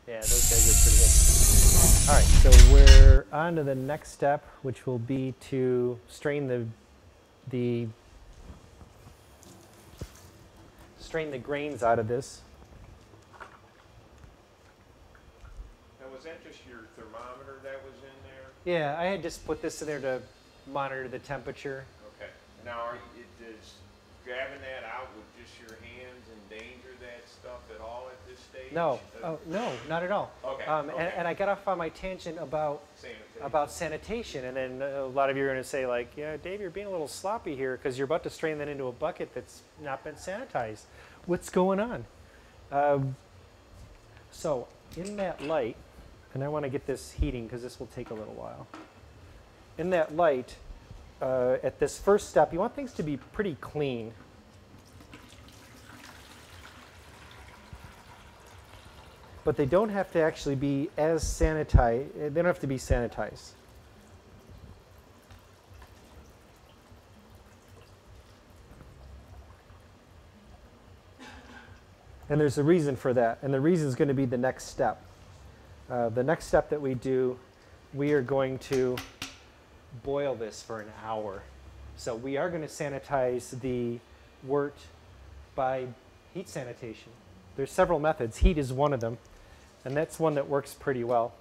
Yeah, those guys are pretty good. All right, so we're on to the next step, which will be to strain the strain the grains out of this. Now, was that just your thermometer that was in there? Yeah, I had just put this in there to monitor the temperature. Okay. Now, does grabbing that out with just your hands endanger that stuff at all at this stage? No, oh, no, not at all. Okay. And I got off on my tangent about sanitation, and then a lot of you are going to say, like, yeah, Dave, you're being a little sloppy here because you're about to strain that into a bucket that's not been sanitized. What's going on? So in that light, and I want to get this heating because this will take a little while. In that light, at this first step, you want things to be pretty clean. But they don't have to actually be as sanitized. They don't have to be sanitized. And there's a reason for that. And the reason is going to be the next step. The next step that we do, we are going to boil this for an hour. So we are going to sanitize the wort by heat sanitation. There's several methods. Heat is one of them. And that's one that works pretty well.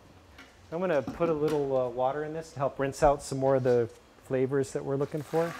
I'm going to put a little water in this to help rinse out some more of the flavors that we're looking for.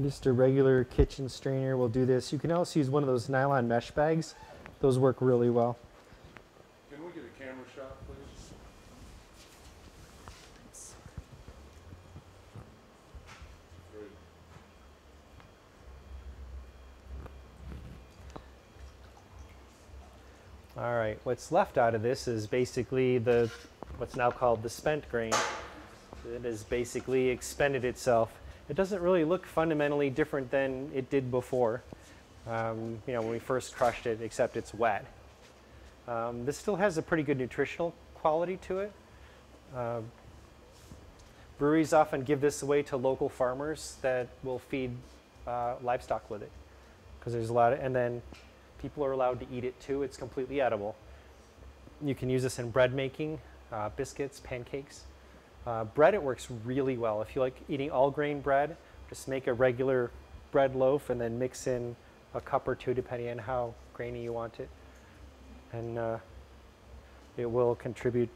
Just a regular kitchen strainer will do this. You can also use one of those nylon mesh bags. Those work really well. Can we get a camera shot, please? Great. All right, what's left out of this is basically what's now called the spent grain. It has basically expended itself. It doesn't really look fundamentally different than it did before, when we first crushed it, except it's wet. This still has a pretty good nutritional quality to it. Breweries often give this away to local farmers that will feed livestock with it, because there's a lot of, and then people are allowed to eat it too. It's completely edible. You can use this in bread making, biscuits, pancakes. Bread, it works really well. If you like eating all grain bread, just make a regular bread loaf and then mix in a cup or two depending on how grainy you want it. And it will contribute,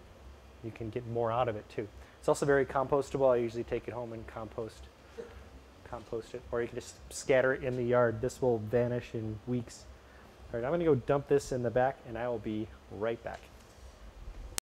you can get more out of it too. It's also very compostable. I usually take it home and compost it, or you can just scatter it in the yard. This will vanish in weeks. All right, I'm gonna go dump this in the back and I will be right back.